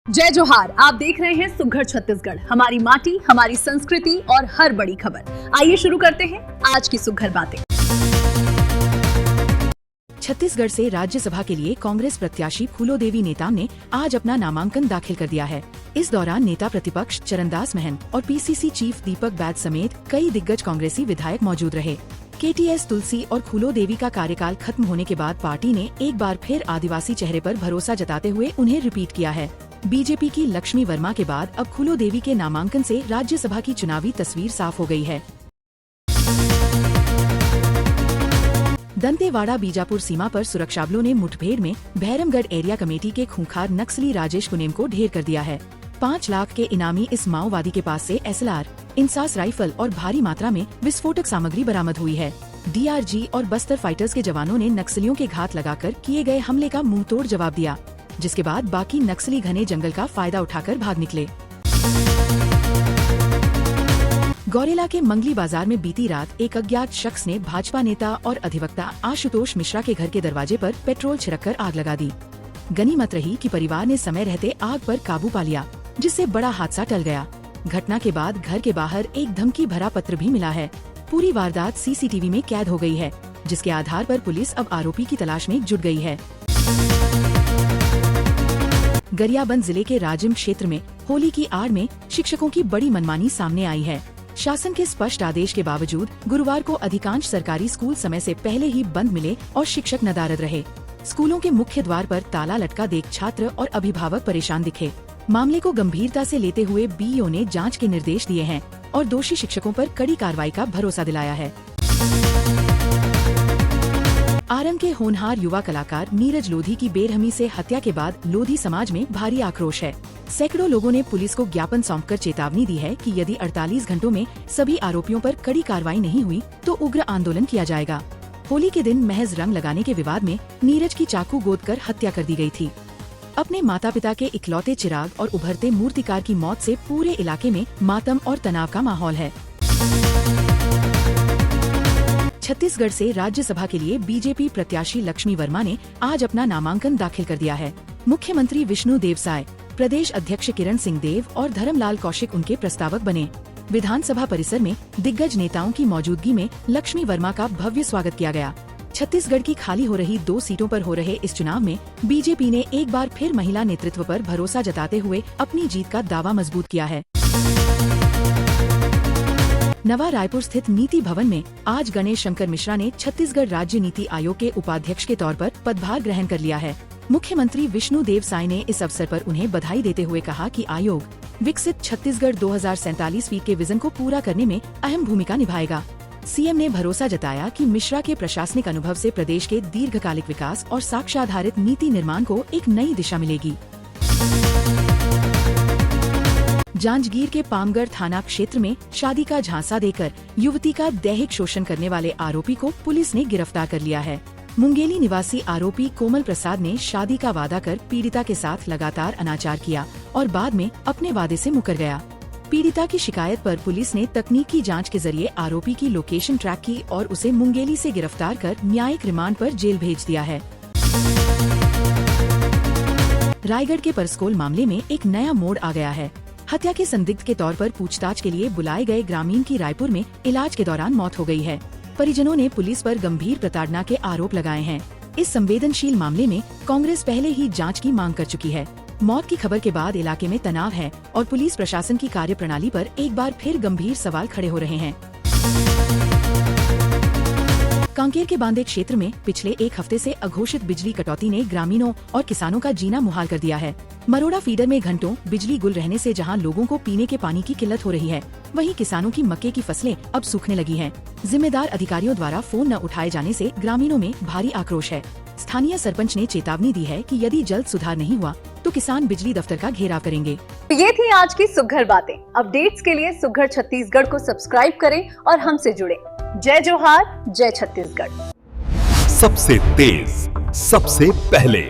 जय जोहार। आप देख रहे हैं सुघड़ छत्तीसगढ़, हमारी माटी, हमारी संस्कृति और हर बड़ी खबर। आइए शुरू करते हैं आज की सुघड़ बातें। छत्तीसगढ़ से राज्यसभा के लिए कांग्रेस प्रत्याशी फूलो देवी नेताम ने आज अपना नामांकन दाखिल कर दिया है। इस दौरान नेता प्रतिपक्ष चरणदास महन और पीसीसी चीफ दीपक बैद समेत कई दिग्गज कांग्रेसी विधायक मौजूद रहे। केटीएस तुलसी और फूलो देवी का कार्यकाल खत्म होने के बाद पार्टी ने एक बार फिर आदिवासी चेहरे पर भरोसा जताते हुए उन्हें रिपीट किया है। बीजेपी की लक्ष्मी वर्मा के बाद अब फूलो देवी के नामांकन से राज्यसभा की चुनावी तस्वीर साफ हो गई है। दंतेवाड़ा बीजापुर सीमा पर सुरक्षाबलों ने मुठभेड़ में भैरमगढ़ एरिया कमेटी के खूंखार नक्सली राजेश कुनेम को ढेर कर दिया है। 5 लाख के इनामी इस माओवादी के पास से SLR, इंसास राइफल और भारी मात्रा में विस्फोटक सामग्री बरामद हुई है। DRG और बस्तर फाइटर्स के जवानों ने नक्सलियों के घात लगाकर किए गए हमले का मुंहतोड़ जवाब दिया, जिसके बाद बाकी नक्सली घने जंगल का फायदा उठाकर भाग निकले। गौरेला के मंगली बाजार में बीती रात एक अज्ञात शख्स ने भाजपा नेता और अधिवक्ता आशुतोष मिश्रा के घर के दरवाजे पर पेट्रोल छिड़ककर आग लगा दी। गनीमत रही कि परिवार ने समय रहते आग पर काबू पा लिया, जिससे बड़ा हादसा टल गया। घटना के बाद घर के बाहर एक धमकी भरा पत्र भी मिला है। पूरी वारदात CCTV में कैद हो गई है, जिसके आधार पर पुलिस अब आरोपी की तलाश में जुट गई है। गरियाबंद जिले के राजिम क्षेत्र में होली की आड़ में शिक्षकों की बड़ी मनमानी सामने आई है। शासन के स्पष्ट आदेश के बावजूद गुरुवार को अधिकांश सरकारी स्कूल समय से पहले ही बंद मिले और शिक्षक नदारद रहे। स्कूलों के मुख्य द्वार पर ताला लटका देख छात्र और अभिभावक परेशान दिखे। मामले को गंभीरता से लेते हुए BEO ने जांच के निर्देश दिए हैं और दोषी शिक्षकों पर कड़ी कार्रवाई का भरोसा दिलाया है। आरंग के होनहार युवा कलाकार नीरज लोधी की बेरहमी से हत्या के बाद लोधी समाज में भारी आक्रोश है। सैकड़ों लोगों ने पुलिस को ज्ञापन सौंपकर चेतावनी दी है कि यदि 48 घंटों में सभी आरोपियों पर कड़ी कार्रवाई नहीं हुई तो उग्र आंदोलन किया जाएगा। होली के दिन महज रंग लगाने के विवाद में नीरज की चाकू गोदकर हत्या कर दी गई थी। अपने माता पिता के इकलौते चिराग और उभरते मूर्तिकार की मौत से पूरे इलाके में मातम और तनाव का माहौल है। छत्तीसगढ़ से राज्यसभा के लिए बीजेपी प्रत्याशी लक्ष्मी वर्मा ने आज अपना नामांकन दाखिल कर दिया है। मुख्यमंत्री विष्णु देव साय, प्रदेश अध्यक्ष किरण सिंह देव और धर्मलाल कौशिक उनके प्रस्तावक बने। विधानसभा परिसर में दिग्गज नेताओं की मौजूदगी में लक्ष्मी वर्मा का भव्य स्वागत किया गया। छत्तीसगढ़ की खाली हो रही 2 सीटों पर हो रहे इस चुनाव में बीजेपी ने एक बार फिर महिला नेतृत्व पर भरोसा जताते हुए अपनी जीत का दावा मजबूत किया है। नवा रायपुर स्थित नीति भवन में आज गणेश शंकर मिश्रा ने छत्तीसगढ़ राज्य नीति आयोग के उपाध्यक्ष के तौर पर पदभार ग्रहण कर लिया है। मुख्यमंत्री विष्णु देव साय ने इस अवसर पर उन्हें बधाई देते हुए कहा कि आयोग विकसित छत्तीसगढ़ 2047 फीट के विजन को पूरा करने में अहम भूमिका निभाएगा। CM ने भरोसा जताया कि मिश्रा के प्रशासनिक अनुभव से प्रदेश के दीर्घकालिक विकास और साक्ष्याधारित नीति निर्माण को एक नई दिशा मिलेगी। जांजगीर के पामगढ़ थाना क्षेत्र में शादी का झांसा देकर युवती का दैहिक शोषण करने वाले आरोपी को पुलिस ने गिरफ्तार कर लिया है। मुंगेली निवासी आरोपी कोमल प्रसाद ने शादी का वादा कर पीड़िता के साथ लगातार अनाचार किया और बाद में अपने वादे से मुकर गया। पीड़िता की शिकायत पर पुलिस ने तकनीकी जांच के जरिए आरोपी की लोकेशन ट्रैक की और उसे मुंगेली से गिरफ्तार कर न्यायिक रिमांड पर जेल भेज दिया है। रायगढ़ के परसकोल मामले में एक नया मोड़ आ गया है। हत्या के संदिग्ध के तौर पर पूछताछ के लिए बुलाए गए ग्रामीण की रायपुर में इलाज के दौरान मौत हो गई है। परिजनों ने पुलिस पर गंभीर प्रताड़ना के आरोप लगाए हैं। इस संवेदनशील मामले में कांग्रेस पहले ही जांच की मांग कर चुकी है। मौत की खबर के बाद इलाके में तनाव है और पुलिस प्रशासन की कार्यप्रणाली पर एक बार फिर गंभीर सवाल खड़े हो रहे हैं। कांकेर के बांदे क्षेत्र में पिछले एक हफ्ते से अघोषित बिजली कटौती ने ग्रामीणों और किसानों का जीना मुहाल कर दिया है। मरोड़ा फीडर में घंटों बिजली गुल रहने से जहां लोगों को पीने के पानी की किल्लत हो रही है, वहीं किसानों की मक्के की फसलें अब सूखने लगी हैं। जिम्मेदार अधिकारियों द्वारा फोन न उठाए जाने से ग्रामीणों में भारी आक्रोश है। स्थानीय सरपंच ने चेतावनी दी है कि यदि जल्द सुधार नहीं हुआ तो किसान बिजली दफ्तर का घेराव करेंगे। ये थी आज की सुघड़ बातें। अपडेट्स के लिए सुघड़ छत्तीसगढ़ को सब्सक्राइब करें और हमसे जुड़े। जय जोहार, जय छत्तीसगढ़। सबसे तेज, सबसे पहले